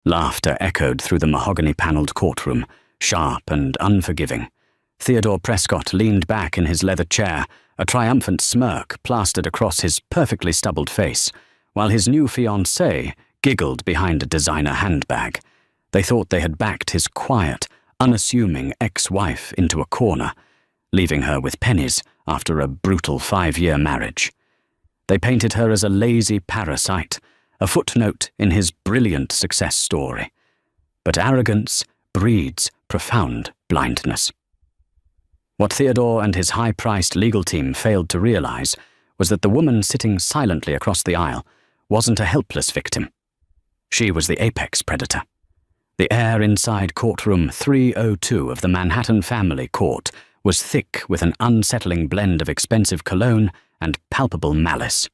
Laughter echoed through the mahogany-paneled courtroom, sharp and unforgiving. Theodore Prescott leaned back in his leather chair, a triumphant smirk plastered across his perfectly stubbled face, while his new fiancée giggled behind a designer handbag. They thought they had backed his quiet, unassuming ex-wife into a corner, leaving her with pennies after a brutal 5-year marriage. They painted her as a lazy parasite, a footnote in his brilliant success story. But arrogance breeds profound blindness. What Theodore and his high-priced legal team failed to realize was that the woman sitting silently across the aisle wasn't a helpless victim. She was the apex predator. The air inside courtroom 302 of the Manhattan Family Court was thick with an unsettling blend of expensive cologne and palpable malice.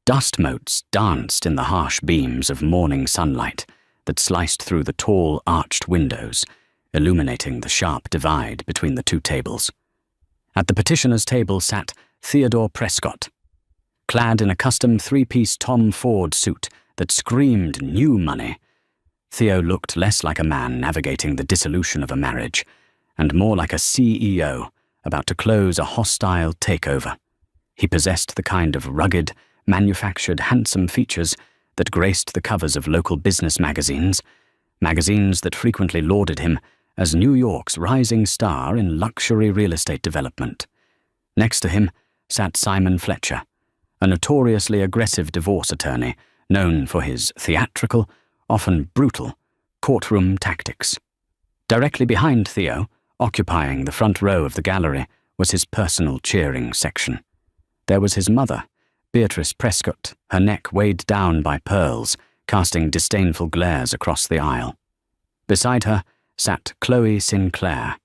Dust motes danced in the harsh beams of morning sunlight that sliced through the tall, arched windows, illuminating the sharp divide between the two tables. At the petitioner's table sat Theodore Prescott. Clad in a custom 3-piece Tom Ford suit that screamed new money, Theo looked less like a man navigating the dissolution of a marriage, and more like a CEO about to close a hostile takeover. He possessed the kind of rugged, manufactured, handsome features that graced the covers of local business magazines that frequently lauded him as New York's rising star in luxury real estate development. Next to him sat Simon Fletcher, a notoriously aggressive divorce attorney known for his theatrical, often brutal, courtroom tactics. Directly behind Theo, occupying the front row of the gallery, was his personal cheering section. There was his mother, Beatrice Prescott, her neck weighed down by pearls, casting disdainful glares across the aisle. Beside her sat Chloe Sinclair,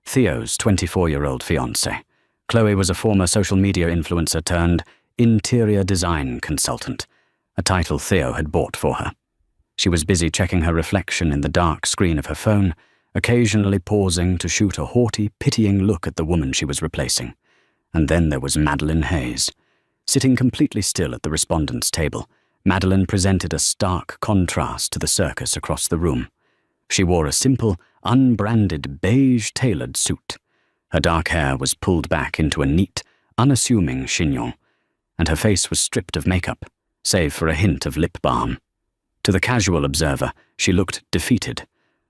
Theo's 24-year-old fiancée. Chloe was a former social media influencer turned interior design consultant, a title Theo had bought for her. She was busy checking her reflection in the dark screen of her phone, occasionally pausing to shoot a haughty, pitying look at the woman she was replacing. And then there was Madeline Hayes. Sitting completely still at the respondents' table, Madeline presented a stark contrast to the circus across the room. She wore a simple, unbranded, beige-tailored suit. Her dark hair was pulled back into a neat, unassuming chignon, and her face was stripped of makeup, save for a hint of lip balm. To the casual observer, she looked defeated,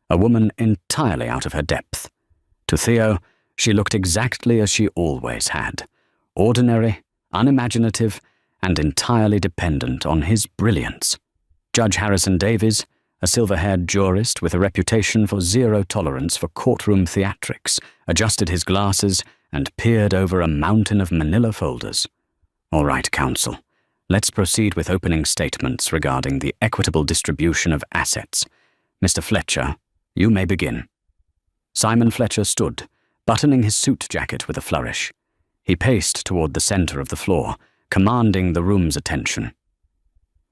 a woman entirely out of her depth. To Theo, she looked exactly as she always had, ordinary, unimaginative, and entirely dependent on his brilliance. Judge Harrison Davies, a silver-haired jurist with a reputation for zero tolerance for courtroom theatrics, adjusted his glasses and peered over a mountain of manila folders. "All right, counsel. Let's proceed with opening statements regarding the equitable distribution of assets. Mr. Fletcher, you may begin." Simon Fletcher stood, buttoning his suit jacket with a flourish. He paced toward the center of the floor, commanding the room's attention.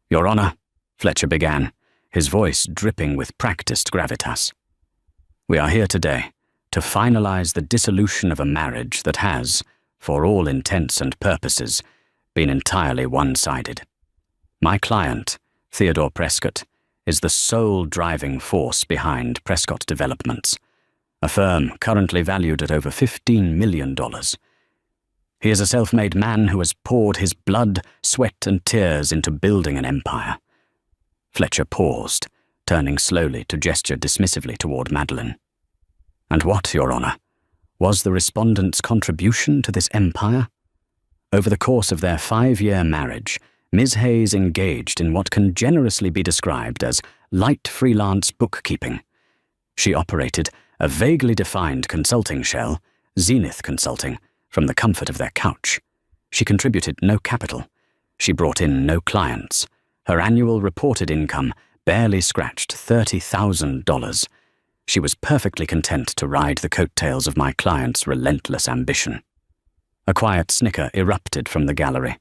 "Your Honor," Fletcher began, his voice dripping with practiced gravitas. "We are here today to finalize the dissolution of a marriage that has, for all intents and purposes, been entirely one-sided. My client, Theodore Prescott, is the sole driving force behind Prescott Developments, a firm currently valued at over $15 million. He is a self-made man who has poured his blood, sweat, and tears into building an empire." Fletcher paused, turning slowly to gesture dismissively toward Madeline. "And what, Your Honor, was the respondent's contribution to this empire?" Over the course of their 5-year marriage, Ms. Hayes engaged in what can generously be described as light freelance bookkeeping. She operated a vaguely defined consulting shell, Zenith Consulting, from the comfort of their couch. She contributed no capital. She brought in no clients. Her annual reported income barely scratched $30,000. She was perfectly content to ride the coattails of my client's relentless ambition. A quiet snicker erupted from the gallery.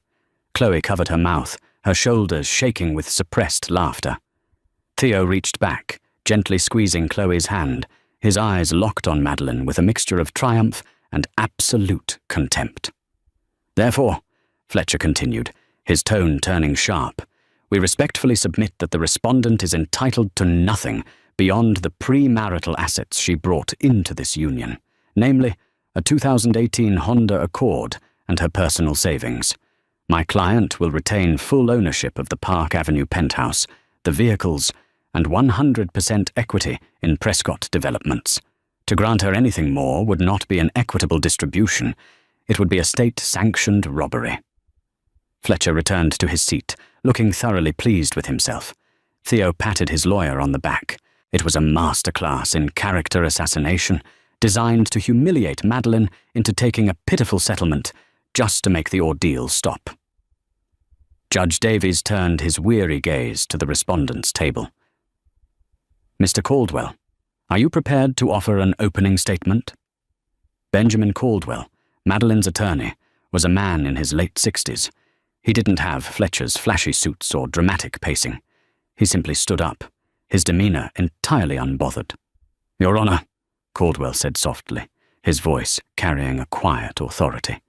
Chloe covered her mouth, her shoulders shaking with suppressed laughter. Theo reached back, gently squeezing Chloe's hand, his eyes locked on Madeline with a mixture of triumph and absolute contempt. "Therefore," Fletcher continued, his tone turning sharp, We respectfully submit that the respondent is entitled to nothing beyond the premarital assets she brought into this union, namely, a 2018 Honda Accord and her personal savings. My client will retain full ownership of the Park Avenue penthouse, the vehicles, and 100% equity in Prescott Developments. To grant her anything more would not be an equitable distribution. It would be a state-sanctioned robbery. Fletcher returned to his seat, looking thoroughly pleased with himself. Theo patted his lawyer on the back. It was a masterclass in character assassination, designed to humiliate Madeline into taking a pitiful settlement just to make the ordeal stop. Judge Davies turned his weary gaze to the respondent's table. Mr. Caldwell, are you prepared to offer an opening statement? Benjamin Caldwell, Madeline's attorney, was a man in his late 60s. He didn't have Fletcher's flashy suits or dramatic pacing. He simply stood up, his demeanor entirely unbothered. Your Honor, Caldwell said softly, his voice carrying a quiet authority.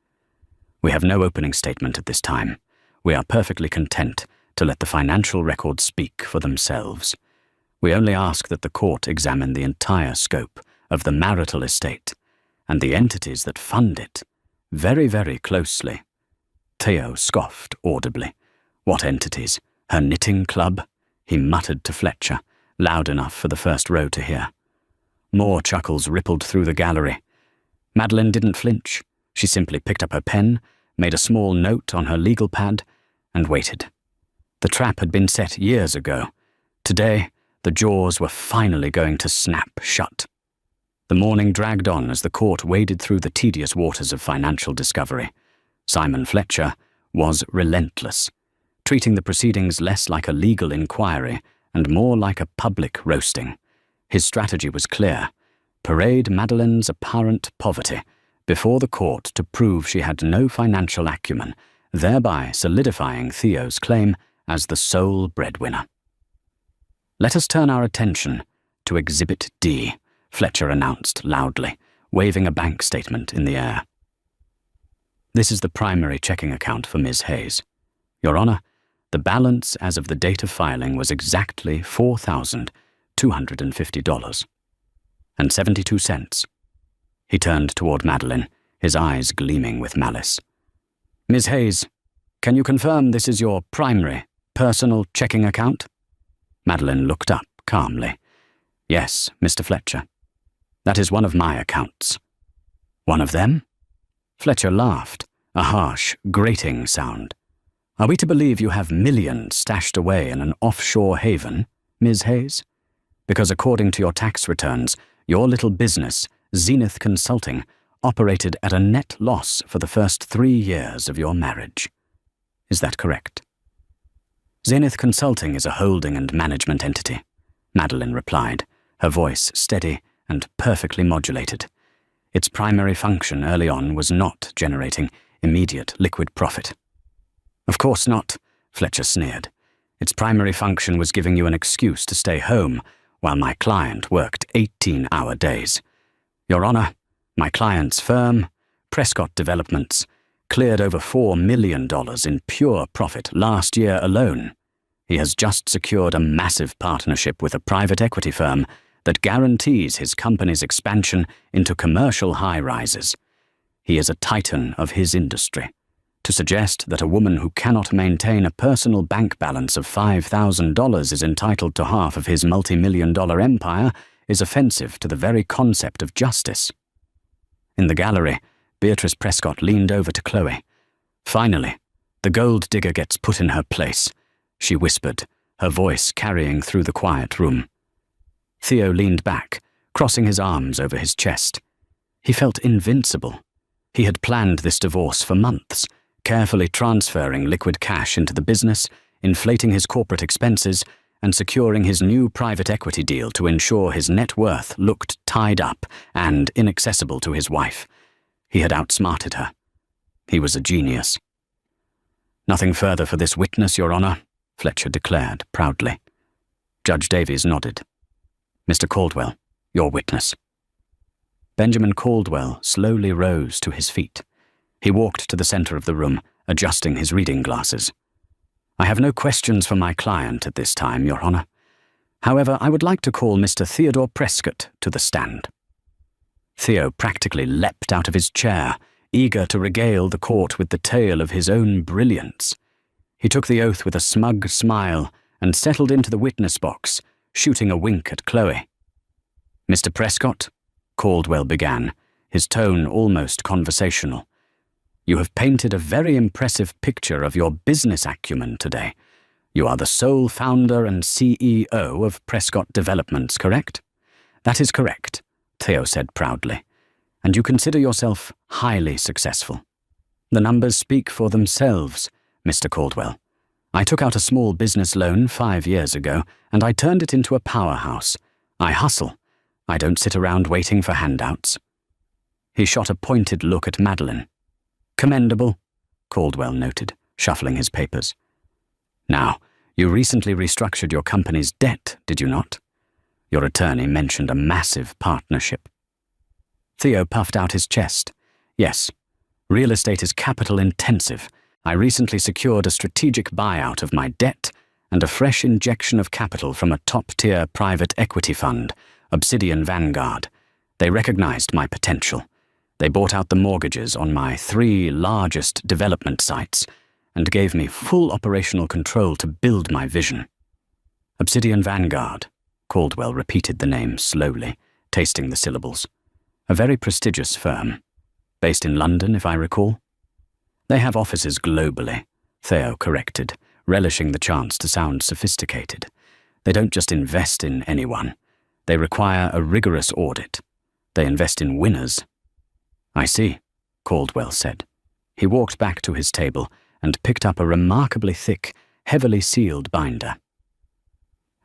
We have no opening statement at this time. We are perfectly content to let the financial records speak for themselves. We only ask that the court examine the entire scope of the marital estate and the entities that fund it very, very closely. Theo scoffed audibly. What entities? Her knitting club? He muttered to Fletcher, loud enough for the first row to hear. More chuckles rippled through the gallery. Madeline didn't flinch. She simply picked up her pen, made a small note on her legal pad, and waited. The trap had been set years ago. Today, the jaws were finally going to snap shut. The morning dragged on as the court waded through the tedious waters of financial discovery. Simon Fletcher was relentless, treating the proceedings less like a legal inquiry and more like a public roasting. His strategy was clear: parade Madeline's apparent poverty before the court to prove she had no financial acumen, thereby solidifying Theo's claim as the sole breadwinner. Let us turn our attention to Exhibit D, Fletcher announced loudly, waving a bank statement in the air. This is the primary checking account for Ms. Hayes. Your Honor, the balance as of the date of filing was exactly $4,250.72. He turned toward Madeline, his eyes gleaming with malice. Ms. Hayes, can you confirm this is your primary, personal checking account? Madeline looked up calmly. Yes, Mr. Fletcher. That is one of my accounts. One of them? Fletcher laughed, a harsh, grating sound. Are we to believe you have millions stashed away in an offshore haven, Ms. Hayes? Because according to your tax returns, your little business, Zenith Consulting, operated at a net loss for the first 3 years of your marriage. Is that correct? Zenith Consulting is a holding and management entity, Madeline replied, her voice steady and perfectly modulated. Its primary function early on was not generating immediate liquid profit. Of course not, Fletcher sneered. Its primary function was giving you an excuse to stay home while my client worked 18-hour days. Your Honor, my client's firm, Prescott Developments, cleared over $4 million in pure profit last year alone. He has just secured a massive partnership with a private equity firm that guarantees his company's expansion into commercial high-rises. He is a titan of his industry. To suggest that a woman who cannot maintain a personal bank balance of $5,000 is entitled to half of his multi-million-dollar empire is offensive to the very concept of justice. In the gallery, Beatrice Prescott leaned over to Chloe. Finally, the gold digger gets put in her place, she whispered, her voice carrying through the quiet room. Theo leaned back, crossing his arms over his chest. He felt invincible. He had planned this divorce for months, carefully transferring liquid cash into the business, inflating his corporate expenses, and securing his new private equity deal to ensure his net worth looked tied up and inaccessible to his wife. He had outsmarted her. He was a genius. Nothing further for this witness, Your Honor, Fletcher declared proudly. Judge Davies nodded. Mr. Caldwell, your witness. Benjamin Caldwell slowly rose to his feet. He walked to the center of the room, adjusting his reading glasses. I have no questions for my client at this time, Your Honor. However, I would like to call Mr. Theodore Prescott to the stand." Theo practically leapt out of his chair, eager to regale the court with the tale of his own brilliance. He took the oath with a smug smile and settled into the witness box, shooting a wink at Chloe. "Mr. Prescott," Caldwell began, his tone almost conversational, "you have painted a very impressive picture of your business acumen today. You are the sole founder and CEO of Prescott Developments, correct?" "That is correct," Theo said proudly. "And you consider yourself highly successful." "The numbers speak for themselves, Mr. Caldwell. I took out a small business loan 5 years ago, and I turned it into a powerhouse. I hustle. I don't sit around waiting for handouts." He shot a pointed look at Madeline. "Commendable," Caldwell noted, shuffling his papers. "Now, you recently restructured your company's debt, did you not? Your attorney mentioned a massive partnership." Theo puffed out his chest. "Yes, real estate is capital intensive. I recently secured a strategic buyout of my debt and a fresh injection of capital from a top-tier private equity fund, Obsidian Vanguard. They recognized my potential. They bought out the mortgages on my 3 largest development sites and gave me full operational control to build my vision." "Obsidian Vanguard," Caldwell repeated the name slowly, tasting the syllables. "A very prestigious firm. Based in London, if I recall." "They have offices globally," Theo corrected, relishing the chance to sound sophisticated. "They don't just invest in anyone. They require a rigorous audit. They invest in winners." "I see," Caldwell said. He walked back to his table and picked up a remarkably thick, heavily sealed binder.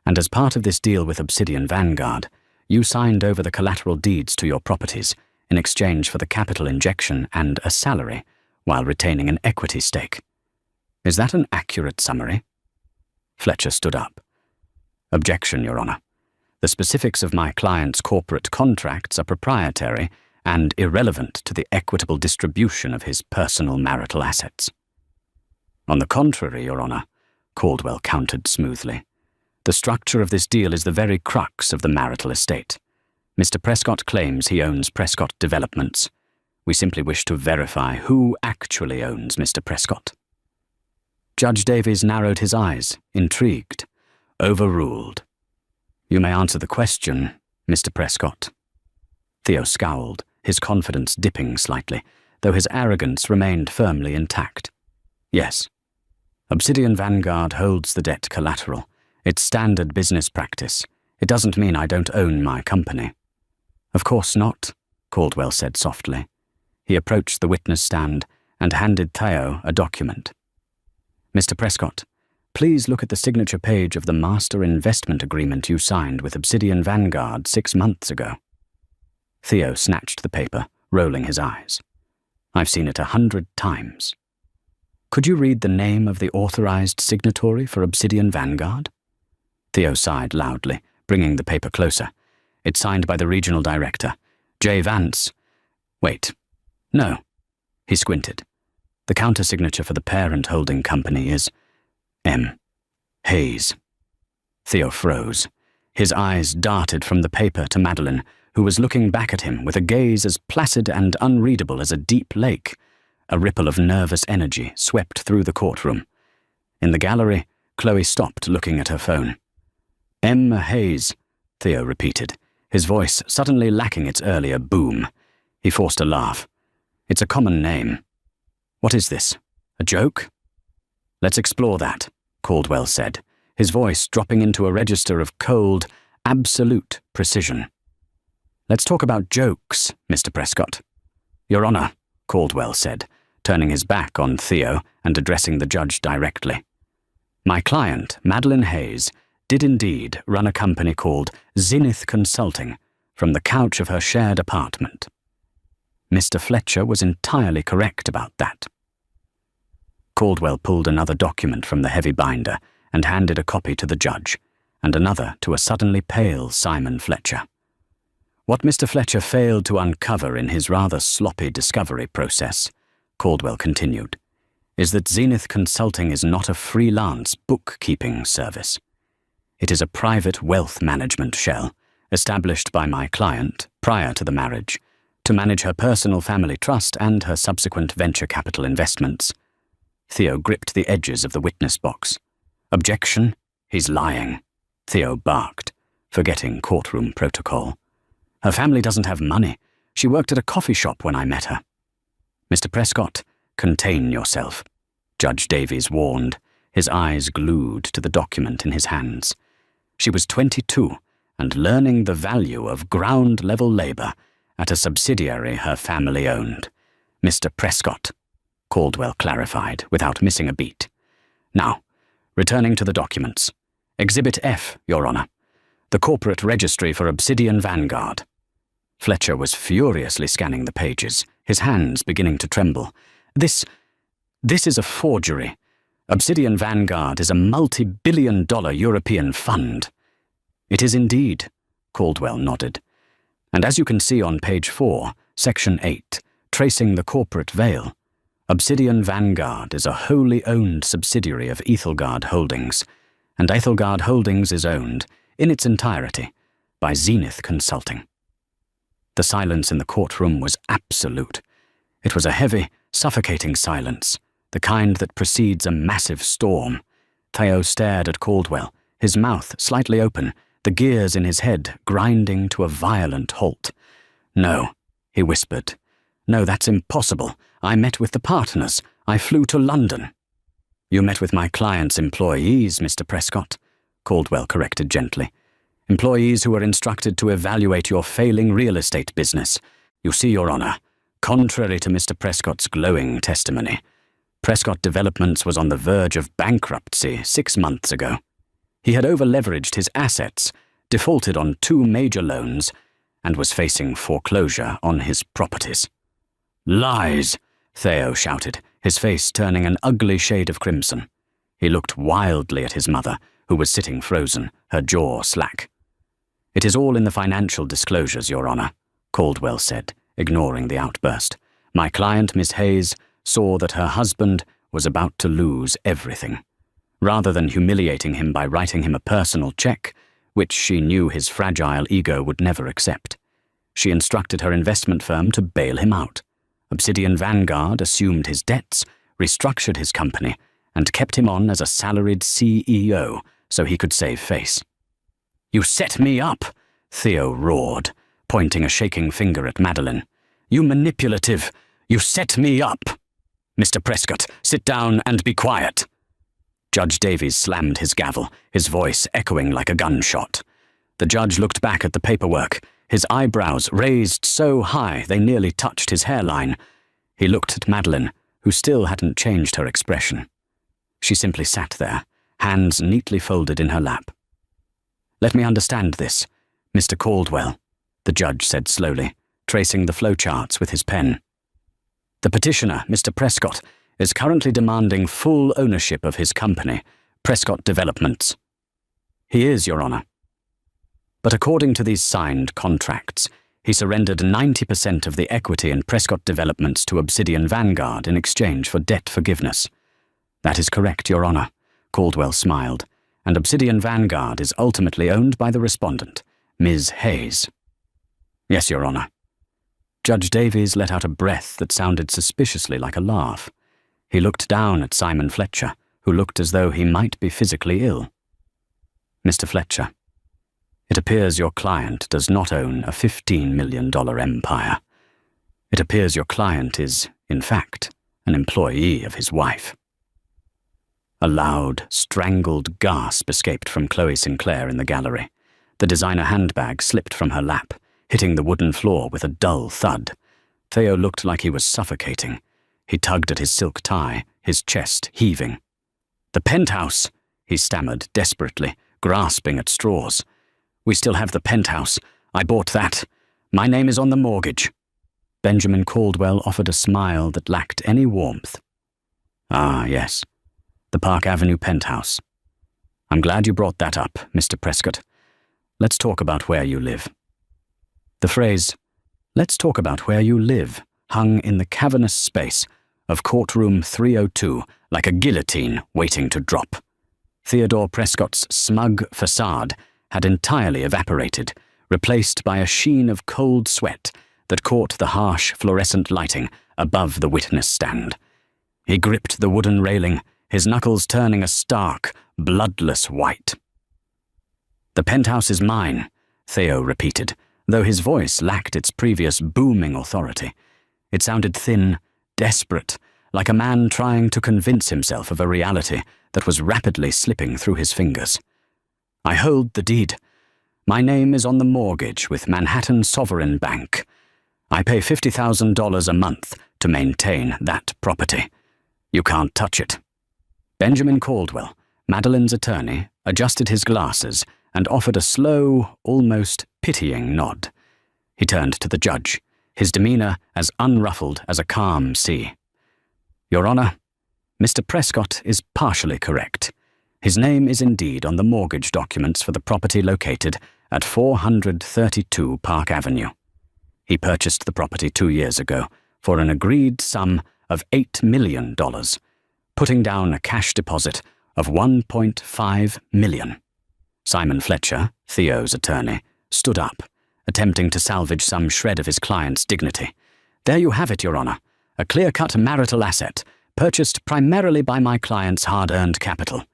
"And as part of this deal with Obsidian Vanguard, you signed over the collateral deeds to your properties in exchange for the capital injection and a salary, while retaining an equity stake. Is that an accurate summary?" Fletcher stood up. "Objection, Your Honor. The specifics of my client's corporate contracts are proprietary and irrelevant to the equitable distribution of his personal marital assets." "On the contrary, Your Honor," Caldwell countered smoothly. "The structure of this deal is the very crux of the marital estate. Mr. Prescott claims he owns Prescott Developments. We simply wish to verify who actually owns Mr. Prescott." Judge Davies narrowed his eyes, intrigued. "Overruled. You may answer the question, Mr. Prescott." Theo scowled, his confidence dipping slightly, though his arrogance remained firmly intact. "Yes. Obsidian Vanguard holds the debt collateral. It's standard business practice. It doesn't mean I don't own my company." "Of course not," Caldwell said softly. He approached the witness stand and handed Theo a document. "Mr. Prescott, please look at the signature page of the master investment agreement you signed with Obsidian Vanguard 6 months ago." Theo snatched the paper, rolling his eyes. "I've seen it 100 times. Could you read the name of the authorized signatory for Obsidian Vanguard?" Theo sighed loudly, bringing the paper closer. "It's signed by the regional director, J. Vance. Wait. No." He squinted. "The countersignature for the parent holding company is M. Hayes." Theo froze. His eyes darted from the paper to Madeline, who was looking back at him with a gaze as placid and unreadable as a deep lake. A ripple of nervous energy swept through the courtroom. In the gallery, Chloe stopped looking at her phone. "M. Hayes," Theo repeated, his voice suddenly lacking its earlier boom. He forced a laugh. "It's a common name. What is this? A joke?" "Let's explore that," Caldwell said, his voice dropping into a register of cold, absolute precision. "Let's talk about jokes, Mr. Prescott." "Your Honor," Caldwell said, turning his back on Theo and addressing the judge directly. "My client, Madeline Hayes, did indeed run a company called Zenith Consulting from the couch of her shared apartment. Mr. Fletcher was entirely correct about that." Caldwell pulled another document from the heavy binder and handed a copy to the judge, and another to a suddenly pale Simon Fletcher. "What Mr. Fletcher failed to uncover in his rather sloppy discovery process," Caldwell continued, is that Zenith Consulting is not a freelance bookkeeping service. It is a private wealth management shell established by my client prior to the marriage to manage her personal family trust and her subsequent venture capital investments. Theo gripped the edges of the witness box. Objection? He's lying, Theo barked, forgetting courtroom protocol. Her family doesn't have money. She worked at a coffee shop when I met her. Mr. Prescott, contain yourself, Judge Davies warned, his eyes glued to the document in his hands. She was 22 and learning the value of ground-level labor at a subsidiary her family owned. Mr. Prescott, Caldwell clarified without missing a beat. Now, returning to the documents. Exhibit F, Your Honor. The corporate registry for Obsidian Vanguard. Fletcher was furiously scanning the pages, his hands beginning to tremble. This is a forgery. Obsidian Vanguard is a multi-billion-dollar European fund. It is indeed, Caldwell nodded. And as you can see on page 4, section 8, tracing the corporate veil, Obsidian Vanguard is a wholly owned subsidiary of Ethelgard Holdings, and Ethelgard Holdings is owned, in its entirety, by Zenith Consulting. The silence in the courtroom was absolute. It was a heavy, suffocating silence, the kind that precedes a massive storm. Theo stared at Caldwell, his mouth slightly open, the gears in his head grinding to a violent halt. "No," he whispered. "No, that's impossible. I met with the partners. I flew to London." "You met with my client's employees, Mr. Prescott," Caldwell corrected gently. "Employees who were instructed to evaluate your failing real estate business. You see, Your Honor, contrary to Mr. Prescott's glowing testimony, Prescott Developments was on the verge of bankruptcy 6 months ago. He had over-leveraged his assets, defaulted on 2 major loans, and was facing foreclosure on his properties." "Lies!" Theo shouted, his face turning an ugly shade of crimson. He looked wildly at his mother, who was sitting frozen, her jaw slack. "It is all in the financial disclosures, Your Honor," Caldwell said, ignoring the outburst. "My client, Miss Hayes, saw that her husband was about to lose everything. Rather than humiliating him by writing him a personal check, which she knew his fragile ego would never accept, she instructed her investment firm to bail him out. Obsidian Vanguard assumed his debts, restructured his company, and kept him on as a salaried CEO so he could save face." "You set me up!" Theo roared, pointing a shaking finger at Madeline. "You manipulative! You set me up! Mr. Prescott, sit down and be quiet." Judge Davies slammed his gavel, his voice echoing like a gunshot. The judge looked back at the paperwork, his eyebrows raised so high they nearly touched his hairline. He looked at Madeline, who still hadn't changed her expression. She simply sat there, hands neatly folded in her lap. "Let me understand this, Mr. Caldwell," the judge said slowly, tracing the flowcharts with his pen. "The petitioner, Mr. Prescott, is currently demanding full ownership of his company, Prescott Developments." "He is, Your Honor. But according to these signed contracts, he surrendered 90% of the equity in Prescott Developments to Obsidian Vanguard in exchange for debt forgiveness." "That is correct, Your Honor," Caldwell smiled, "and Obsidian Vanguard is ultimately owned by the respondent, Ms. Hayes." "Yes, Your Honor." Judge Davies let out a breath that sounded suspiciously like a laugh. He looked down at Simon Fletcher, who looked as though he might be physically ill. "Mr. Fletcher, it appears your client does not own a $15 million empire. It appears your client is, in fact, an employee of his wife." A loud, strangled gasp escaped from Chloe Sinclair in the gallery. The designer handbag slipped from her lap, hitting the wooden floor with a dull thud. Theo looked like he was suffocating. He tugged at his silk tie, his chest heaving. "The Penthouse," he stammered desperately, grasping at straws. "We still have the Penthouse. I bought that. My name is on the mortgage." Benjamin Caldwell offered a smile that lacked any warmth. "Ah, yes. The Park Avenue Penthouse. I'm glad you brought that up, Mr. Prescott. Let's talk about where you live." The phrase, "let's talk about where you live," hung in the cavernous space, of courtroom 302 like a guillotine waiting to drop. Theodore Prescott's smug facade had entirely evaporated, replaced by a sheen of cold sweat that caught the harsh fluorescent lighting above the witness stand. He gripped the wooden railing, his knuckles turning a stark, bloodless white. "The penthouse is mine," Theo repeated, though his voice lacked its previous booming authority. It sounded thin, desperate, like a man trying to convince himself of a reality that was rapidly slipping through his fingers. "I hold the deed. My name is on the mortgage with Manhattan Sovereign Bank. I pay $50,000 a month to maintain that property. You can't touch it." Benjamin Caldwell, Madeline's attorney, adjusted his glasses and offered a slow, almost pitying nod. He turned to the judge, his demeanor as unruffled as a calm sea. "Your Honor, Mr. Prescott is partially correct. His name is indeed on the mortgage documents for the property located at 432 Park Avenue. He purchased the property 2 years ago for an agreed sum of $8 million, putting down a cash deposit of $1.5 million. Simon Fletcher, Theo's attorney, stood up, attempting to salvage some shred of his client's dignity. "There you have it, Your Honor. A clear-cut marital asset, purchased primarily by my client's hard-earned capital.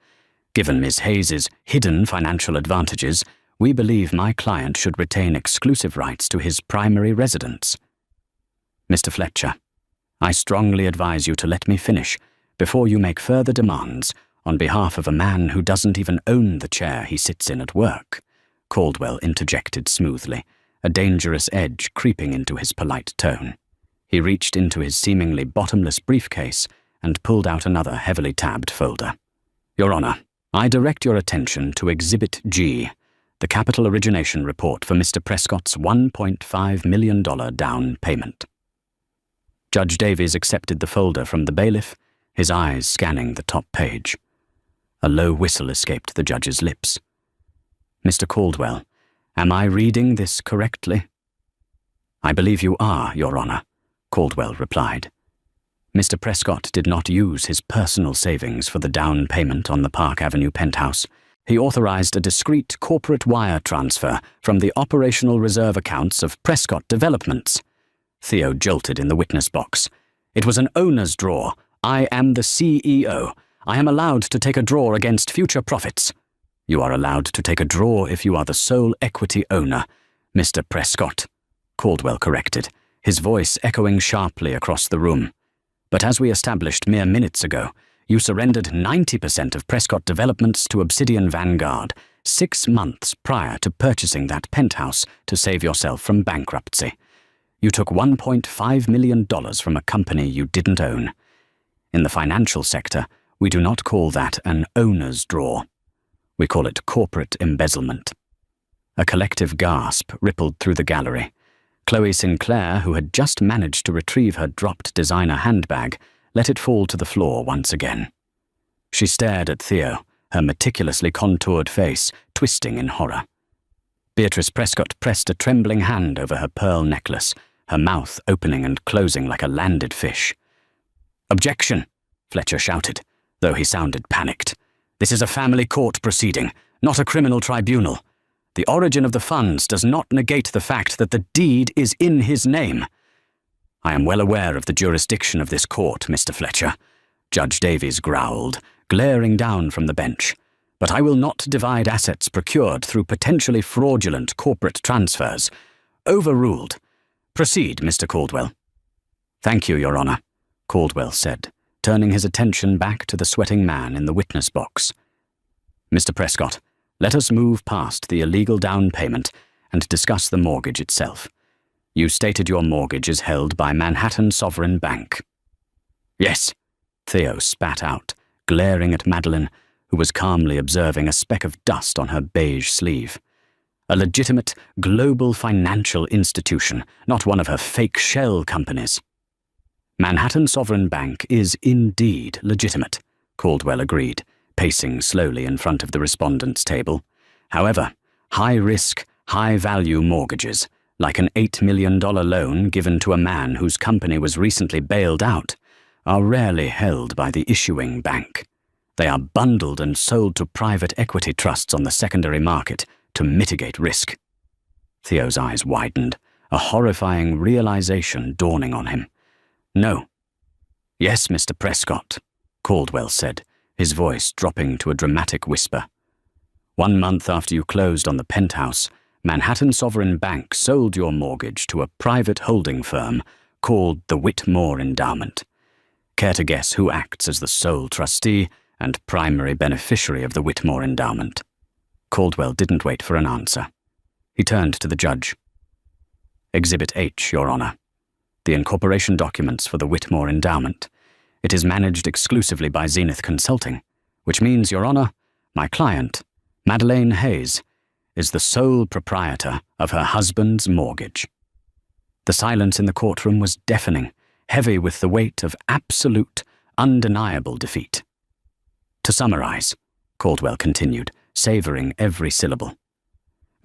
Given Ms. Hayes's hidden financial advantages, we believe my client should retain exclusive rights to his primary residence." "Mr. Fletcher, I strongly advise you to let me finish before you make further demands on behalf of a man who doesn't even own the chair he sits in at work," Caldwell interjected smoothly, a dangerous edge creeping into his polite tone. He reached into his seemingly bottomless briefcase and pulled out another heavily tabbed folder. "Your Honor, I direct your attention to Exhibit G, the capital origination report for Mr. Prescott's $1.5 million down payment." Judge Davies accepted the folder from the bailiff, his eyes scanning the top page. A low whistle escaped the judge's lips. "Mr. Caldwell, am I reading this correctly?" "I believe you are, Your Honor," Caldwell replied. Mr. Prescott did not use his personal savings for the down payment on the Park Avenue penthouse. He authorized a discreet corporate wire transfer from the operational reserve accounts of Prescott Developments. Theo jolted in the witness box. "It was an owner's draw. I am the CEO. I am allowed to take a draw against future profits." "You are allowed to take a draw if you are the sole equity owner, Mr. Prescott," Caldwell corrected, his voice echoing sharply across the room. "But as we established mere minutes ago, you surrendered 90% of Prescott Developments to Obsidian Vanguard 6 months prior to purchasing that penthouse to save yourself from bankruptcy. You took $1.5 million from a company you didn't own. In the financial sector, we do not call that an owner's draw. We call it corporate embezzlement." A collective gasp rippled through the gallery. Chloe Sinclair, who had just managed to retrieve her dropped designer handbag, let it fall to the floor once again. She stared at Theo, her meticulously contoured face twisting in horror. Beatrice Prescott pressed a trembling hand over her pearl necklace, her mouth opening and closing like a landed fish. "Objection!" Fletcher shouted, though he sounded panicked. "This is a family court proceeding, not a criminal tribunal. The origin of the funds does not negate the fact that the deed is in his name." "I am well aware of the jurisdiction of this court, Mr. Fletcher," Judge Davies growled, glaring down from the bench. "But I will not divide assets procured through potentially fraudulent corporate transfers. Overruled. Proceed, Mr. Caldwell." "Thank you, Your Honor," Caldwell said, turning his attention back to the sweating man in the witness box. "Mr. Prescott, let us move past the illegal down payment and discuss the mortgage itself. You stated your mortgage is held by Manhattan Sovereign Bank." "Yes," Theo spat out, glaring at Madeline, who was calmly observing a speck of dust on her beige sleeve. "A legitimate, global financial institution, not one of her fake shell companies." "Manhattan Sovereign Bank is indeed legitimate," Caldwell agreed, pacing slowly in front of the respondent's table. "However, high-risk, high-value mortgages, like an $8 million loan given to a man whose company was recently bailed out, are rarely held by the issuing bank. They are bundled and sold to private equity trusts on the secondary market to mitigate risk. Theo's eyes widened, a horrifying realization dawning on him. No. Yes, Mr. Prescott, Caldwell said, his voice dropping to a dramatic whisper. 1 month after you closed on the Penthouse, Manhattan Sovereign Bank sold your mortgage to a private holding firm called the Whitmore Endowment. Care to guess who acts as the sole trustee and primary beneficiary of the Whitmore Endowment? Caldwell didn't wait for an answer. He turned to the judge. Exhibit H, Your Honor. The incorporation documents for the Whitmore Endowment. It is managed exclusively by Zenith Consulting, which means, Your Honor, my client, Madeleine Hayes, is the sole proprietor of her husband's mortgage. The silence in the courtroom was deafening, heavy with the weight of absolute, undeniable defeat. To summarize, Caldwell continued, savoring every syllable.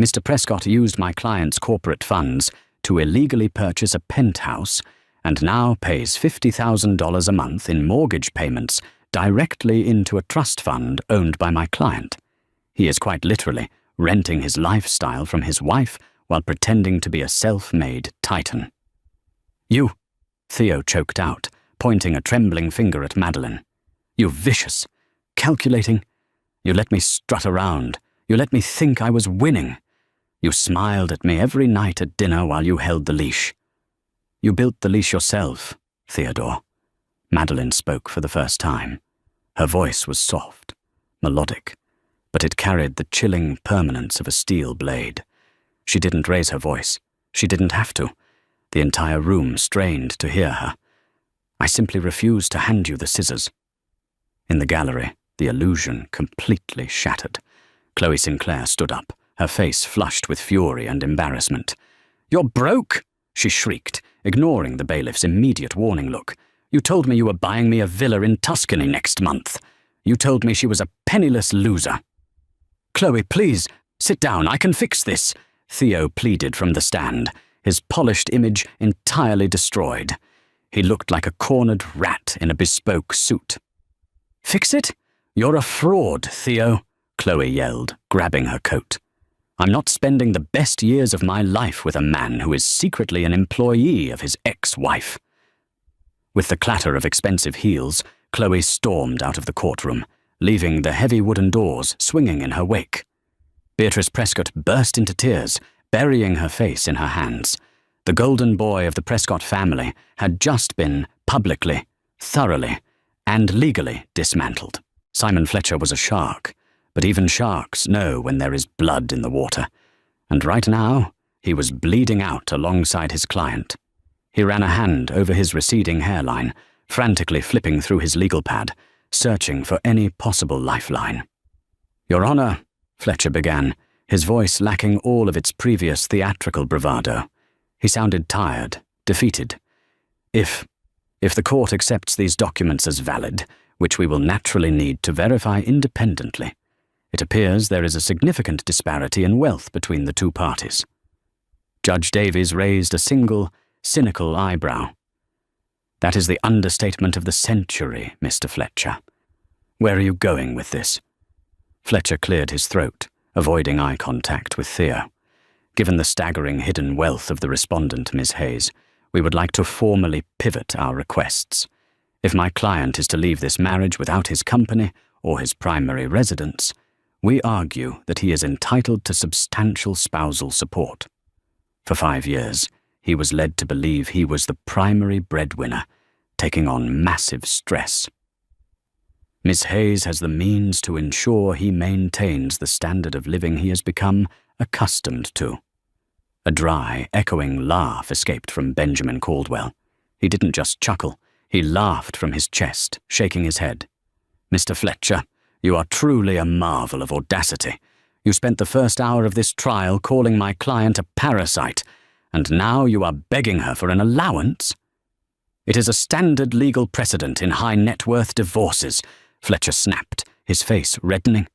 Mr. Prescott used my client's corporate funds to illegally purchase a penthouse and now pays $50,000 a month in mortgage payments directly into a trust fund owned by my client. He is quite literally renting his lifestyle from his wife while pretending to be a self-made titan. You, Theo choked out, pointing a trembling finger at Madeleine. You vicious, calculating. You let me strut around. You let me think I was winning. You smiled at me every night at dinner while you held the leash. You built the leash yourself, Theodore. Madeleine spoke for the first time. Her voice was soft, melodic, but it carried the chilling permanence of a steel blade. She didn't raise her voice. She didn't have to. The entire room strained to hear her. I simply refused to hand you the scissors. In the gallery, the illusion completely shattered. Chloe Sinclair stood up, her face flushed with fury and embarrassment. You're broke, she shrieked, ignoring the bailiff's immediate warning look. You told me you were buying me a villa in Tuscany next month. You told me she was a penniless loser. Chloe, please, sit down, I can fix this, Theo pleaded from the stand, his polished image entirely destroyed. He looked like a cornered rat in a bespoke suit. Fix it? You're a fraud, Theo, Chloe yelled, grabbing her coat. I'm not spending the best years of my life with a man who is secretly an employee of his ex-wife. With the clatter of expensive heels, Chloe stormed out of the courtroom, leaving the heavy wooden doors swinging in her wake. Beatrice Prescott burst into tears, burying her face in her hands. The golden boy of the Prescott family had just been publicly, thoroughly, and legally dismantled. Simon Fletcher was a shark, but even sharks know when there is blood in the water. And right now, he was bleeding out alongside his client. He ran a hand over his receding hairline, frantically flipping through his legal pad, searching for any possible lifeline. Your Honor, Fletcher began, his voice lacking all of its previous theatrical bravado. He sounded tired, defeated. If the court accepts these documents as valid, which we will naturally need to verify independently, it appears there is a significant disparity in wealth between the two parties. Judge Davies raised a single, cynical eyebrow. That is the understatement of the century, Mr. Fletcher. Where are you going with this? Fletcher cleared his throat, avoiding eye contact with Theo. Given the staggering hidden wealth of the respondent, Miss Hayes, we would like to formally pivot our requests. If my client is to leave this marriage without his company or his primary residence, we argue that he is entitled to substantial spousal support. For 5 years, he was led to believe he was the primary breadwinner, taking on massive stress. Miss Hayes has the means to ensure he maintains the standard of living he has become accustomed to. A dry, echoing laugh escaped from Benjamin Caldwell. He didn't just chuckle, he laughed from his chest, shaking his head. Mr. Fletcher, you are truly a marvel of audacity. You spent the first hour of this trial calling my client a parasite, and now you are begging her for an allowance? It is a standard legal precedent in high-net-worth divorces, Fletcher snapped, his face reddening.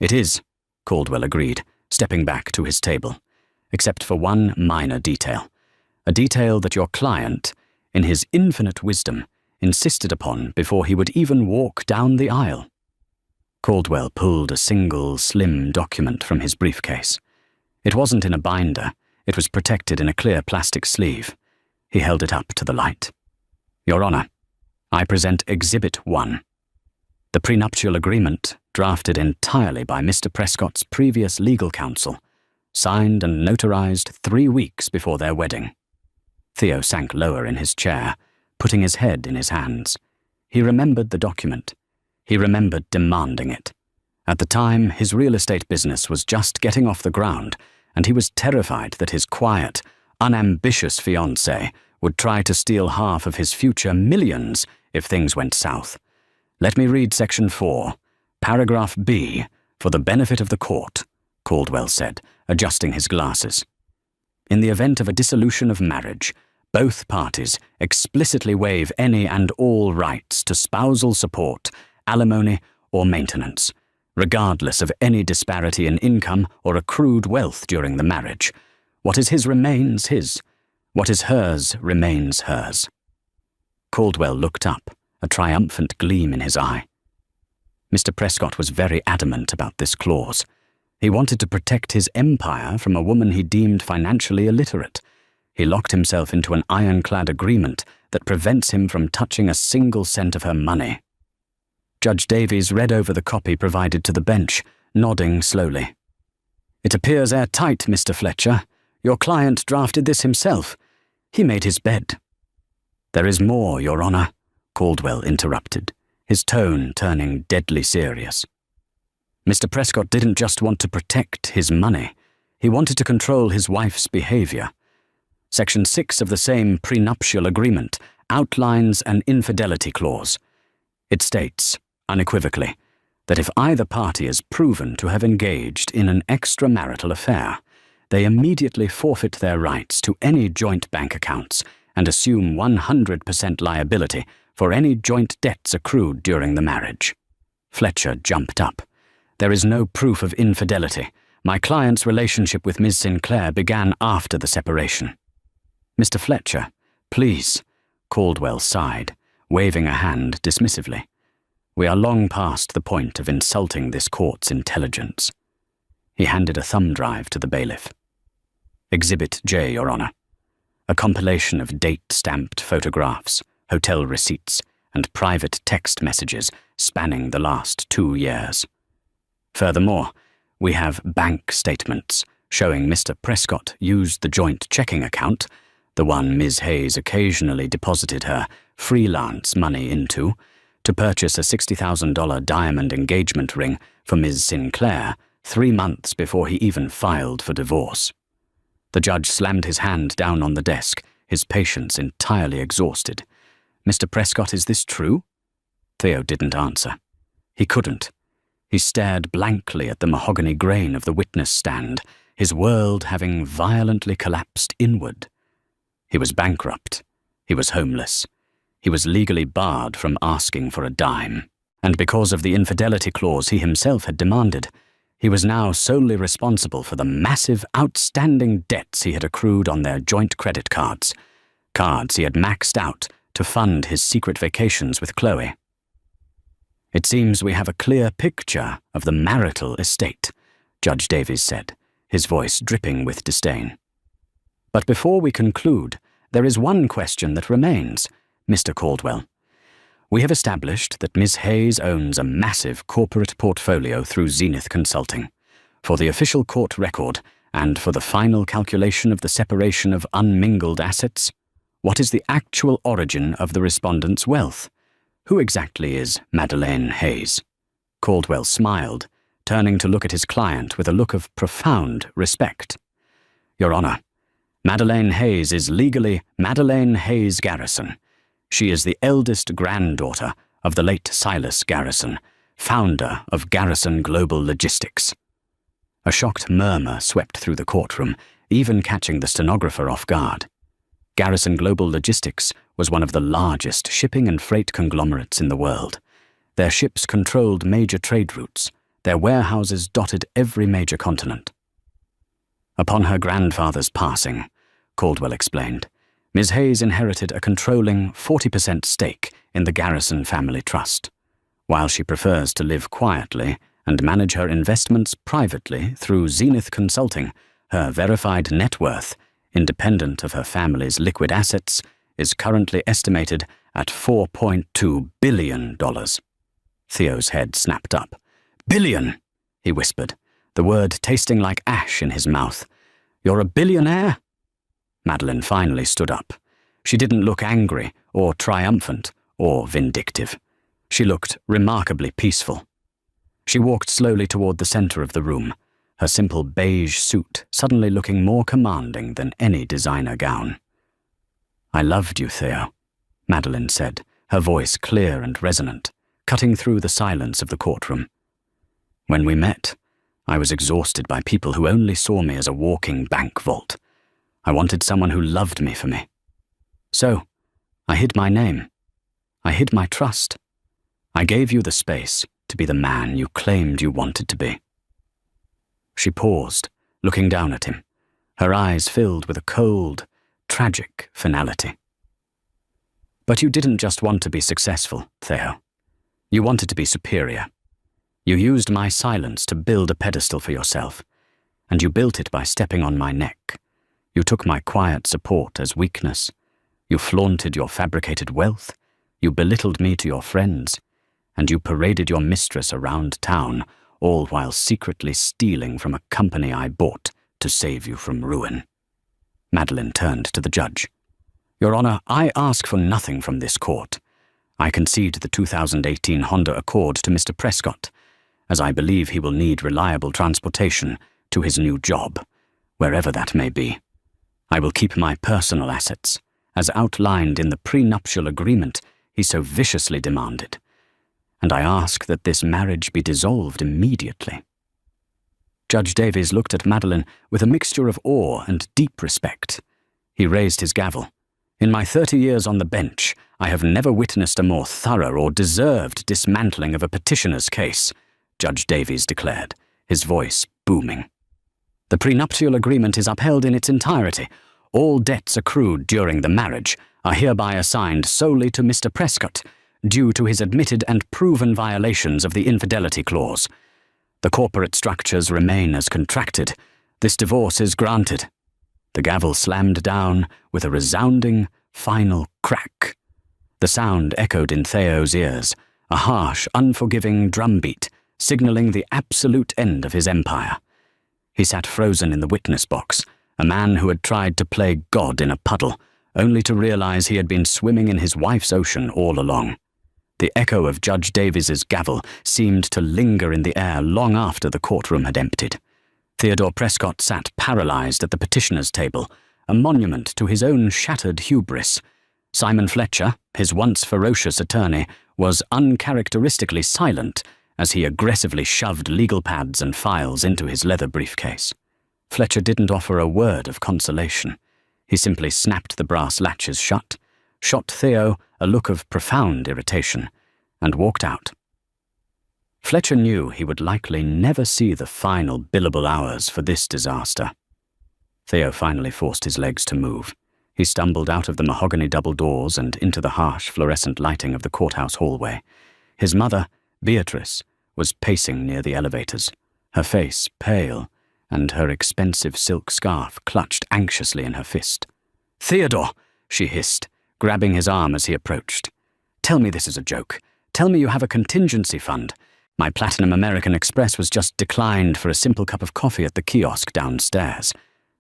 It is, Caldwell agreed, stepping back to his table, except for one minor detail, a detail that your client, in his infinite wisdom, insisted upon before he would even walk down the aisle. Caldwell pulled a single, slim document from his briefcase. It wasn't in a binder. It was protected in a clear plastic sleeve. He held it up to the light. "Your Honor, I present Exhibit 1. The prenuptial agreement, drafted entirely by Mr. Prescott's previous legal counsel, signed and notarized 3 weeks before their wedding." Theo sank lower in his chair, putting his head in his hands. He remembered the document. He remembered demanding it. At the time, his real estate business was just getting off the ground, and he was terrified that his quiet, unambitious fiancée would try to steal half of his future millions if things went south. "Let me read Section 4, Paragraph B, for the benefit of the court," Caldwell said, adjusting his glasses. "In the event of a dissolution of marriage, both parties explicitly waive any and all rights to spousal support, alimony, or maintenance, regardless of any disparity in income or accrued wealth during the marriage. What is his remains his. What is hers remains hers." Caldwell looked up, a triumphant gleam in his eye. Mr. Prescott was very adamant about this clause. He wanted to protect his empire from a woman he deemed financially illiterate. He locked himself into an ironclad agreement that prevents him from touching a single cent of her money. Judge Davies read over the copy provided to the bench, nodding slowly. "It appears airtight, Mr. Fletcher. Your client drafted this himself. He made his bed." "There is more, Your Honor," Caldwell interrupted, his tone turning deadly serious. "Mr. Prescott didn't just want to protect his money. He wanted to control his wife's behavior. Section 6 of the same prenuptial agreement outlines an infidelity clause. It states, unequivocally, that if either party is proven to have engaged in an extramarital affair, they immediately forfeit their rights to any joint bank accounts and assume 100% liability for any joint debts accrued during the marriage." Fletcher jumped up. "There is no proof of infidelity. My client's relationship with Ms. Sinclair began after the separation." "Mr. Fletcher, please," Caldwell sighed, waving a hand dismissively. "We are long past the point of insulting this court's intelligence." He handed a thumb drive to the bailiff. "Exhibit J, Your Honor. A compilation of date-stamped photographs, hotel receipts, and private text messages spanning the last 2 years. Furthermore, we have bank statements showing Mr. Prescott used the joint checking account, the one Ms. Hayes occasionally deposited her freelance money into, to purchase a $60,000 diamond engagement ring for Ms. Sinclair 3 months before he even filed for divorce." The judge slammed his hand down on the desk, his patience entirely exhausted. "Mr. Prescott, is this true?" Theo didn't answer. He couldn't. He stared blankly at the mahogany grain of the witness stand, his world having violently collapsed inward. He was bankrupt. He was homeless. He was legally barred from asking for a dime. And because of the infidelity clause he himself had demanded, he was now solely responsible for the massive, outstanding debts he had accrued on their joint credit cards he had maxed out to fund his secret vacations with Chloe. "It seems we have a clear picture of the marital estate," Judge Davies said, his voice dripping with disdain. "But before we conclude, there is one question that remains, Mr. Caldwell. We have established that Miss Hayes owns a massive corporate portfolio through Zenith Consulting. For the official court record, and for the final calculation of the separation of unmingled assets, what is the actual origin of the respondent's wealth? Who exactly is Madeleine Hayes?" Caldwell smiled, turning to look at his client with a look of profound respect. "Your Honor, Madeleine Hayes is legally Madeleine Hayes Garrison. She is the eldest granddaughter of the late Silas Garrison, founder of Garrison Global Logistics." A shocked murmur swept through the courtroom, even catching the stenographer off guard. Garrison Global Logistics was one of the largest shipping and freight conglomerates in the world. Their ships controlled major trade routes. Their warehouses dotted every major continent. "Upon her grandfather's passing," Caldwell explained, Ms. Hayes inherited a controlling 40% stake in the Garrison Family Trust. While she prefers to live quietly and manage her investments privately through Zenith Consulting, her verified net worth, independent of her family's liquid assets, is currently estimated at $4.2 billion. Theo's head snapped up. "Billion," he whispered, the word tasting like ash in his mouth. "You're a billionaire?" Madeline finally stood up. She didn't look angry or triumphant or vindictive. She looked remarkably peaceful. She walked slowly toward the center of the room, her simple beige suit suddenly looking more commanding than any designer gown. "I loved you, Theo," Madeline said, her voice clear and resonant, cutting through the silence of the courtroom. "When we met, I was exhausted by people who only saw me as a walking bank vault. I wanted someone who loved me for me. So, I hid my name. I hid my trust. I gave you the space to be the man you claimed you wanted to be." She paused, looking down at him, her eyes filled with a cold, tragic finality. "But you didn't just want to be successful, Theo. You wanted to be superior. You used my silence to build a pedestal for yourself, and you built it by stepping on my neck. You took my quiet support as weakness. You flaunted your fabricated wealth. You belittled me to your friends. And you paraded your mistress around town, all while secretly stealing from a company I bought to save you from ruin." Madeline turned to the judge. "Your Honor, I ask for nothing from this court. I concede the 2018 Honda Accord to Mr. Prescott, as I believe he will need reliable transportation to his new job, wherever that may be. I will keep my personal assets, as outlined in the prenuptial agreement he so viciously demanded, and I ask that this marriage be dissolved immediately." Judge Davies looked at Madeline with a mixture of awe and deep respect. He raised his gavel. "In my 30 years on the bench, I have never witnessed a more thorough or deserved dismantling of a petitioner's case," Judge Davies declared, his voice booming. "The prenuptial agreement is upheld in its entirety. All debts accrued during the marriage are hereby assigned solely to Mr. Prescott, due to his admitted and proven violations of the infidelity clause. The corporate structures remain as contracted. This divorce is granted." The gavel slammed down with a resounding, final crack. The sound echoed in Theo's ears, a harsh, unforgiving drumbeat, signaling the absolute end of his empire. He sat frozen in the witness box, a man who had tried to play God in a puddle, only to realize he had been swimming in his wife's ocean all along. The echo of Judge Davies's gavel seemed to linger in the air long after the courtroom had emptied. Theodore Prescott sat paralyzed at the petitioner's table, a monument to his own shattered hubris. Simon Fletcher, his once ferocious attorney, was uncharacteristically silent as he aggressively shoved legal pads and files into his leather briefcase. Fletcher didn't offer a word of consolation. He simply snapped the brass latches shut, shot Theo a look of profound irritation, and walked out. Fletcher knew he would likely never see the final billable hours for this disaster. Theo finally forced his legs to move. He stumbled out of the mahogany double doors and into the harsh fluorescent lighting of the courthouse hallway. His mother, Beatrice, was pacing near the elevators, her face pale, and her expensive silk scarf clutched anxiously in her fist. "Theodore," she hissed, grabbing his arm as he approached. "Tell me this is a joke. Tell me you have a contingency fund. My Platinum American Express was just declined for a simple cup of coffee at the kiosk downstairs.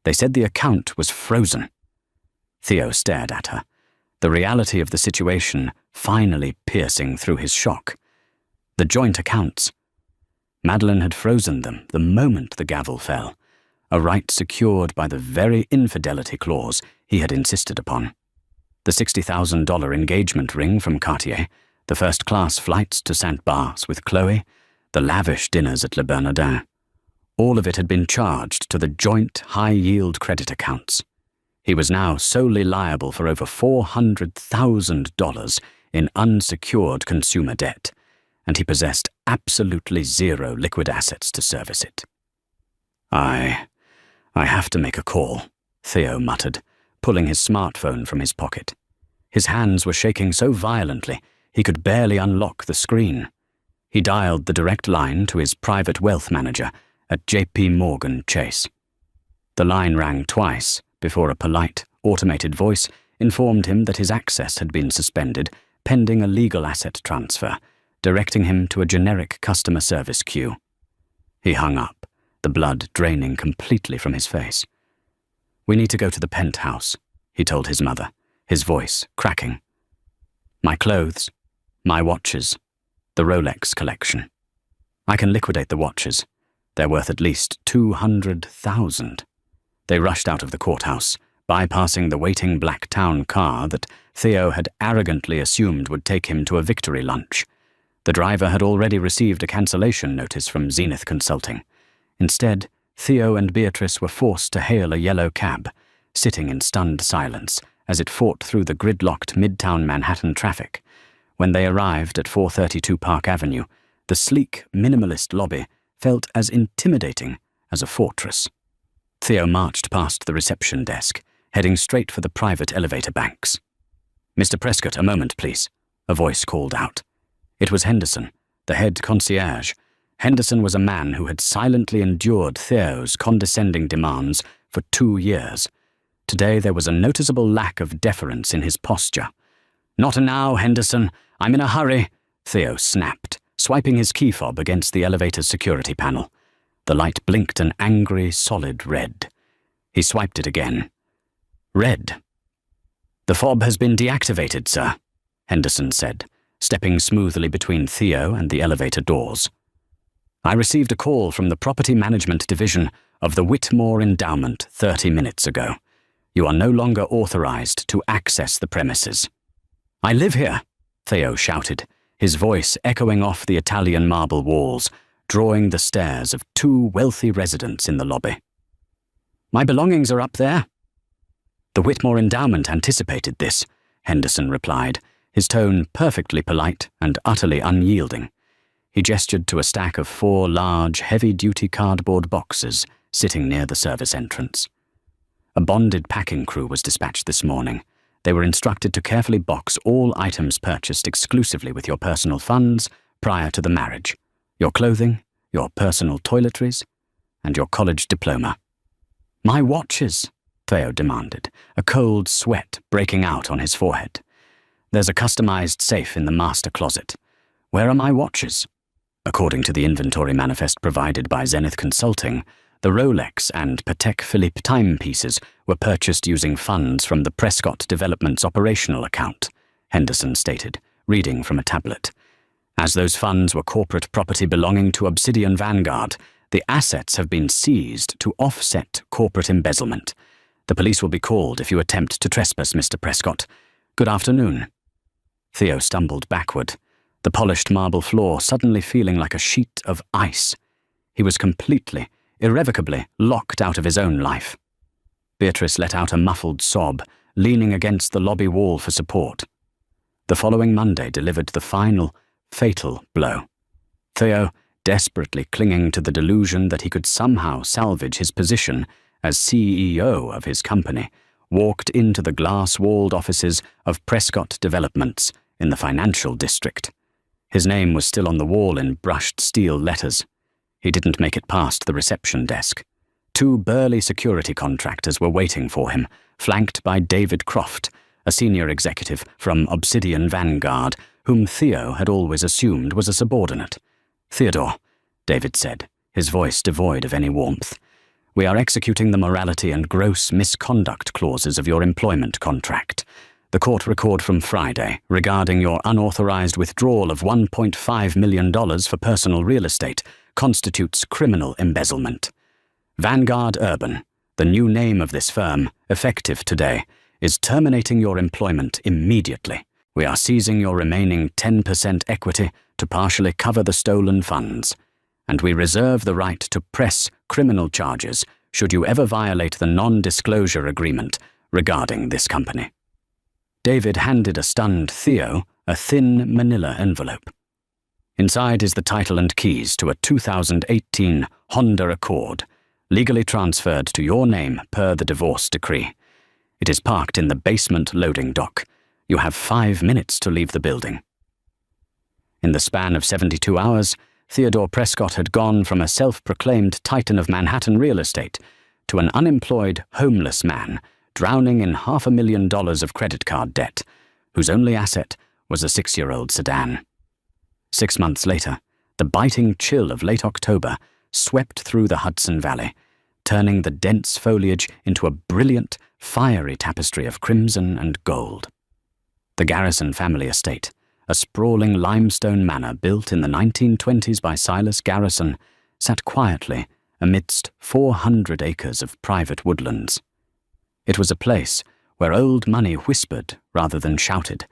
They said the account was frozen." Theo stared at her, the reality of the situation finally piercing through his shock. The joint accounts. Madeline had frozen them the moment the gavel fell, a right secured by the very infidelity clause he had insisted upon. The $60,000 engagement ring from Cartier, the first-class flights to St. Barts with Chloe, the lavish dinners at Le Bernardin. All of it had been charged to the joint high-yield credit accounts. He was now solely liable for over $400,000 in unsecured consumer debt, and he possessed absolutely zero liquid assets to service it. I have to make a call," Theo muttered, pulling his smartphone from his pocket. His hands were shaking so violently he could barely unlock the screen. He dialed the direct line to his private wealth manager at J.P. Morgan Chase. The line rang twice before a polite, automated voice informed him that his access had been suspended pending a legal asset transfer, directing him to a generic customer service queue. He hung up, the blood draining completely from his face. "We need to go to the Penthouse," he told his mother, his voice cracking. "My clothes, my watches, the Rolex collection. I can liquidate the watches. They're worth at least $200,000. They rushed out of the courthouse, bypassing the waiting black town car that Theo had arrogantly assumed would take him to a victory lunch. The driver had already received a cancellation notice from Zenith Consulting. Instead, Theo and Beatrice were forced to hail a yellow cab, sitting in stunned silence as it fought through the gridlocked midtown Manhattan traffic. When they arrived at 432 Park Avenue, the sleek, minimalist lobby felt as intimidating as a fortress. Theo marched past the reception desk, heading straight for the private elevator banks. "Mr. Prescott, a moment, please," a voice called out. It was Henderson, the head concierge. Henderson was a man who had silently endured Theo's condescending demands for 2 years. Today there was a noticeable lack of deference in his posture. "Not now, Henderson. I'm in a hurry," Theo snapped, swiping his key fob against the elevator's security panel. The light blinked an angry, solid red. He swiped it again. Red. "The fob has been deactivated, sir," Henderson said, stepping smoothly between Theo and the elevator doors. "I received a call from the Property Management Division of the Whitmore Endowment 30 minutes ago. You are no longer authorized to access the premises." "I live here," Theo shouted, his voice echoing off the Italian marble walls, drawing the stares of 2 wealthy residents in the lobby. "My belongings are up there." "The Whitmore Endowment anticipated this," Henderson replied, his tone perfectly polite and utterly unyielding. He gestured to a stack of 4 large, heavy-duty cardboard boxes sitting near the service entrance. A bonded packing crew was dispatched this morning. They were instructed to carefully box all items purchased exclusively with your personal funds prior to the marriage: your clothing, your personal toiletries, and your college diploma. "My watches," Theo demanded, a cold sweat breaking out on his forehead. "There's a customized safe in the master closet. Where are my watches?" According to the inventory manifest provided by Zenith Consulting, the Rolex and Patek Philippe timepieces were purchased using funds from the Prescott Development's operational account, Henderson stated, reading from a tablet. "As those funds were corporate property belonging to Obsidian Vanguard, the assets have been seized to offset corporate embezzlement. The police will be called if you attempt to trespass, Mr. Prescott. Good afternoon." Theo stumbled backward, the polished marble floor suddenly feeling like a sheet of ice. He was completely, irrevocably locked out of his own life. Beatrice let out a muffled sob, leaning against the lobby wall for support. The following Monday delivered the final, fatal blow. Theo, desperately clinging to the delusion that he could somehow salvage his position as CEO of his company, walked into the glass-walled offices of Prescott Developments in the financial district. His name was still on the wall in brushed steel letters. He didn't make it past the reception desk. 2 burly security contractors were waiting for him, flanked by David Croft, a senior executive from Obsidian Vanguard, whom Theo had always assumed was a subordinate. "Theodore," David said, his voice devoid of any warmth, "we are executing the morality and gross misconduct clauses of your employment contract. The court record from Friday regarding your unauthorized withdrawal of $1.5 million for personal real estate constitutes criminal embezzlement. Vanguard Urban, the new name of this firm, effective today, is terminating your employment immediately. We are seizing your remaining 10% equity to partially cover the stolen funds, and we reserve the right to press criminal charges should you ever violate the non-disclosure agreement regarding this company." David handed a stunned Theo a thin manila envelope. Inside is the title and keys to a 2018 Honda Accord, legally transferred to your name per the divorce decree. It is parked in the basement loading dock. You have 5 minutes to leave the building." In the span of 72 hours, Theodore Prescott had gone from a self-proclaimed titan of Manhattan real estate to an unemployed, homeless man drowning in $500,000 of credit card debt, whose only asset was a 6-year-old sedan. 6 months later, the biting chill of late October swept through the Hudson Valley, turning the dense foliage into a brilliant, fiery tapestry of crimson and gold. The Garrison family estate, a sprawling limestone manor built in the 1920s by Silas Garrison, sat quietly amidst 400 acres of private woodlands. It was a place where old money whispered rather than shouted,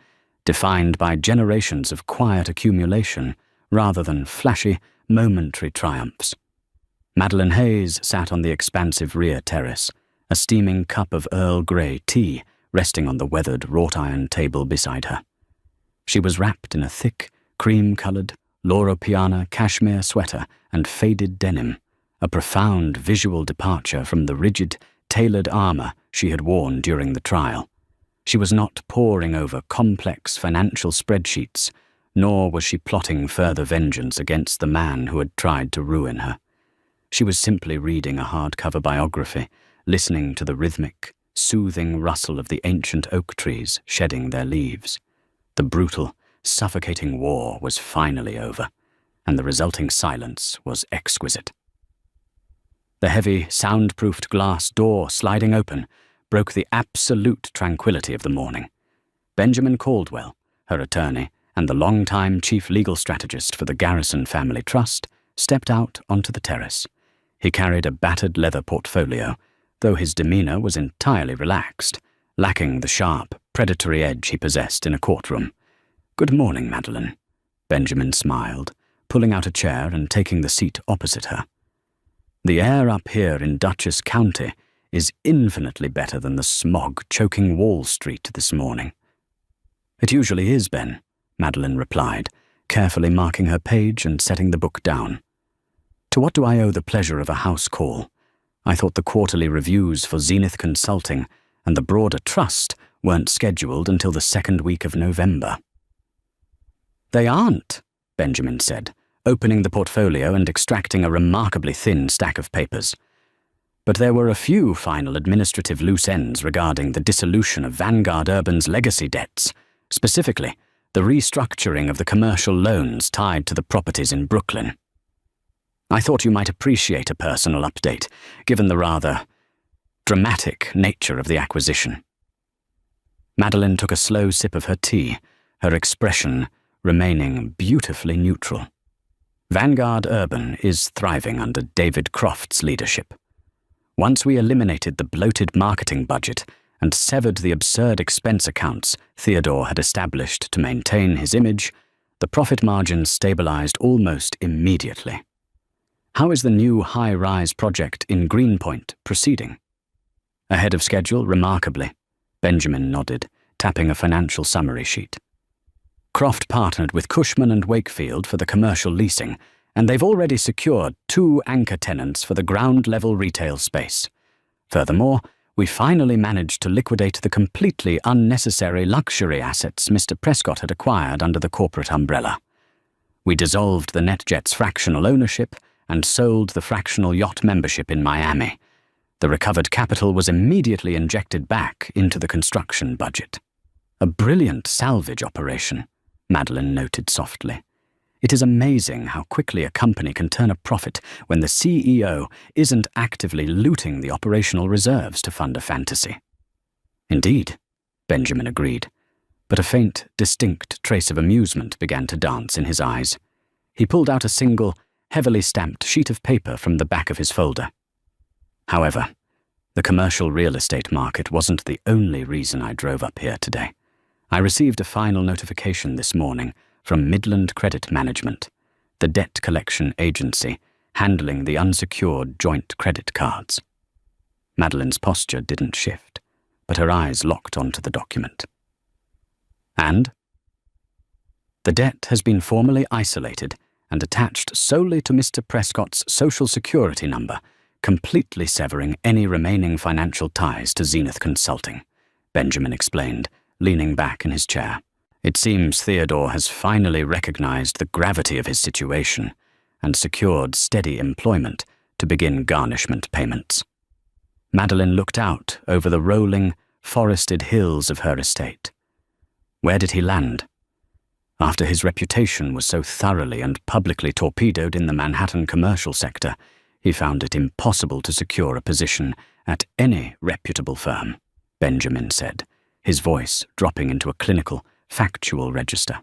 defined by generations of quiet accumulation rather than flashy, momentary triumphs. Madeline Hayes sat on the expansive rear terrace, a steaming cup of Earl Grey tea resting on the weathered wrought-iron table beside her. She was wrapped in a thick, cream-coloured, Loro Piana cashmere sweater and faded denim, a profound visual departure from the rigid, tailored armour she had worn during the trial. She was not poring over complex financial spreadsheets, nor was she plotting further vengeance against the man who had tried to ruin her. She was simply reading a hardcover biography, listening to the rhythmic, soothing rustle of the ancient oak trees shedding their leaves. The brutal, suffocating war was finally over, and the resulting silence was exquisite. The heavy, soundproofed glass door sliding open broke the absolute tranquility of the morning. Benjamin Caldwell, her attorney, and the long-time chief legal strategist for the Garrison Family Trust stepped out onto the terrace. He carried a battered leather portfolio, though his demeanour was entirely relaxed, lacking the sharp, predatory edge he possessed in a courtroom. "Good morning, Madeline." Benjamin smiled, pulling out a chair and taking the seat opposite her. "The air up here in Dutchess County is infinitely better than the smog choking Wall Street this morning." "It usually is, Ben," Madeline replied, carefully marking her page and setting the book down. "To what do I owe the pleasure of a house call? I thought the quarterly reviews for Zenith Consulting and the broader trust weren't scheduled until the second week of November." "They aren't," Benjamin said, opening the portfolio and extracting a remarkably thin stack of papers. "But there were a few final administrative loose ends regarding the dissolution of Vanguard Urban's legacy debts, specifically the restructuring of the commercial loans tied to the properties in Brooklyn. I thought you might appreciate a personal update, given the rather dramatic nature of the acquisition." Madeline took a slow sip of her tea, her expression remaining beautifully neutral. Vanguard Urban is thriving under David Croft's leadership. Once we eliminated the bloated marketing budget and severed the absurd expense accounts Theodore had established to maintain his image, the profit margins stabilized almost immediately. "How is the new high-rise project in Greenpoint proceeding?" "Ahead of schedule, remarkably," Benjamin nodded, tapping a financial summary sheet. "Croft partnered with Cushman and Wakefield for the commercial leasing, and they've already secured 2 anchor tenants for the ground-level retail space. Furthermore, we finally managed to liquidate the completely unnecessary luxury assets Mr. Prescott had acquired under the corporate umbrella. We dissolved the NetJet's fractional ownership and sold the fractional yacht membership in Miami. The recovered capital was immediately injected back into the construction budget." "A brilliant salvage operation," Madeline noted softly. "It is amazing how quickly a company can turn a profit when the CEO isn't actively looting the operational reserves to fund a fantasy." "Indeed," Benjamin agreed, but a faint, distinct trace of amusement began to dance in his eyes. He pulled out a single, heavily stamped sheet of paper from the back of his folder. "However, the commercial real estate market wasn't the only reason I drove up here today. I received a final notification this morning from Midland Credit Management, the debt collection agency handling the unsecured joint credit cards." Madeline's posture didn't shift, but her eyes locked onto the document. "And?" "The debt has been formally isolated and attached solely to Mr. Prescott's Social Security number, completely severing any remaining financial ties to Zenith Consulting. Benjamin explained, leaning back in his chair. It seems Theodore has finally recognized the gravity of his situation and secured steady employment to begin garnishment payments. Madeline looked out over the rolling, forested hills of her estate. Where did he land? After his reputation was so thoroughly and publicly torpedoed in the Manhattan commercial sector, he found it impossible to secure a position at any reputable firm, Benjamin said, his voice dropping into a clinical, factual register.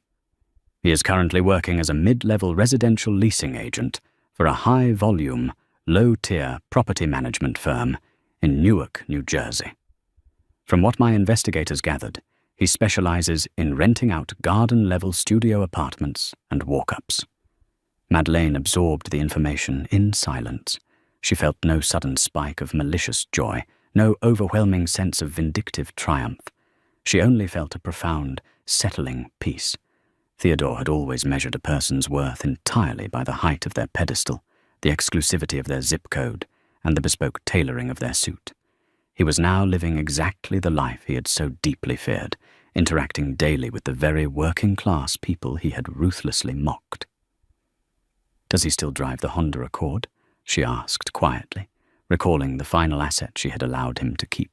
He is currently working as a mid-level residential leasing agent for a high-volume, low-tier property management firm in Newark, New Jersey. From what my investigators gathered, he specializes in renting out garden-level studio apartments and walk-ups. Madeleine absorbed the information in silence. She felt no sudden spike of malicious joy, no overwhelming sense of vindictive triumph. She only felt a profound, settling peace. Theodore had always measured a person's worth entirely by the height of their pedestal, the exclusivity of their zip code, and the bespoke tailoring of their suit. He was now living exactly the life he had so deeply feared, interacting daily with the very working-class people he had ruthlessly mocked. "Does he still drive the Honda Accord?" she asked quietly, recalling the final asset she had allowed him to keep.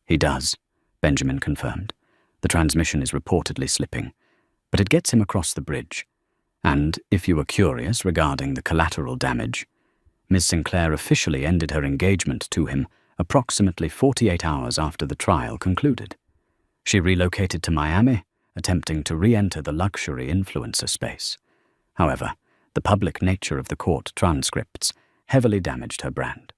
"He does," Benjamin confirmed. "The transmission is reportedly slipping, but it gets him across the bridge. And, if you were curious regarding the collateral damage, Miss Sinclair officially ended her engagement to him approximately 48 hours after the trial concluded. She relocated to Miami, attempting to re-enter the luxury influencer space. However, the public nature of the court transcripts heavily damaged her brand.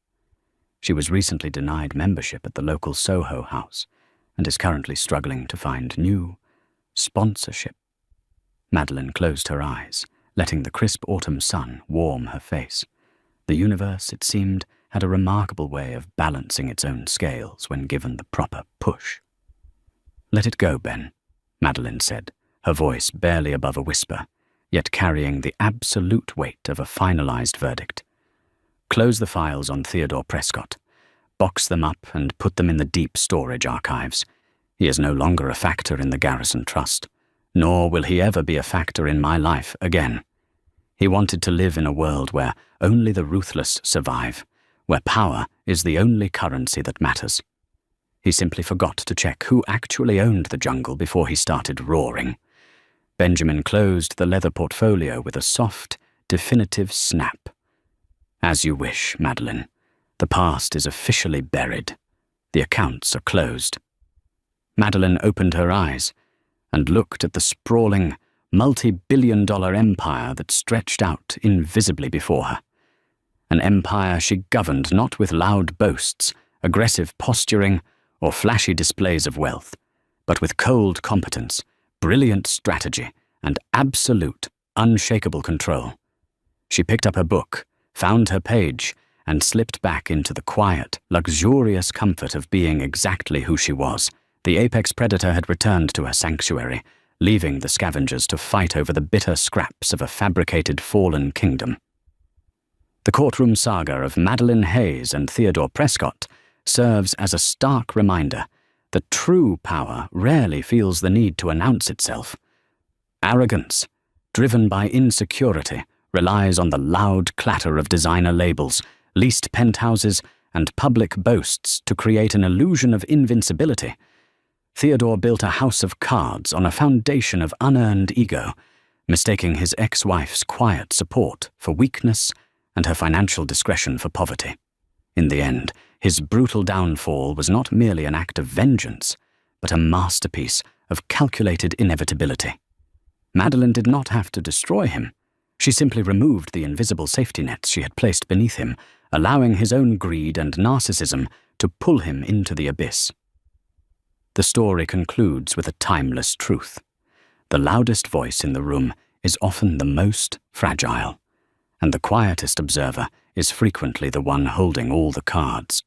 She was recently denied membership at the local Soho house and is currently struggling to find new sponsorship." Madeline closed her eyes, letting the crisp autumn sun warm her face. The universe, it seemed, had a remarkable way of balancing its own scales when given the proper push. "Let it go, Ben," Madeline said, her voice barely above a whisper, yet carrying the absolute weight of a finalized verdict. "Close the files on Theodore Prescott, box them up and put them in the deep storage archives. He is no longer a factor in the Garrison Trust, nor will he ever be a factor in my life again. He wanted to live in a world where only the ruthless survive, where power is the only currency that matters. He simply forgot to check who actually owned the jungle before he started roaring." Benjamin closed the leather portfolio with a soft, definitive snap. "As you wish, Madeline. The past is officially buried. The accounts are closed." Madeline opened her eyes and looked at the sprawling, multi-billion-dollar empire that stretched out invisibly before her. An empire she governed not with loud boasts, aggressive posturing, or flashy displays of wealth, but with cold competence, brilliant strategy, and absolute, unshakable control. She picked up her book, found her page, and slipped back into the quiet, luxurious comfort of being exactly who she was. The apex predator had returned to her sanctuary, leaving the scavengers to fight over the bitter scraps of a fabricated fallen kingdom. The courtroom saga of Madeline Hayes and Theodore Prescott serves as a stark reminder that true power rarely feels the need to announce itself. Arrogance, driven by insecurity, relies on the loud clatter of designer labels, leased penthouses, and public boasts to create an illusion of invincibility. Theodore built a house of cards on a foundation of unearned ego, mistaking his ex-wife's quiet support for weakness and her financial discretion for poverty. In the end, his brutal downfall was not merely an act of vengeance, but a masterpiece of calculated inevitability. Madeline did not have to destroy him. She simply removed the invisible safety nets she had placed beneath him, allowing his own greed and narcissism to pull him into the abyss. The story concludes with a timeless truth. The loudest voice in the room is often the most fragile, and the quietest observer is frequently the one holding all the cards.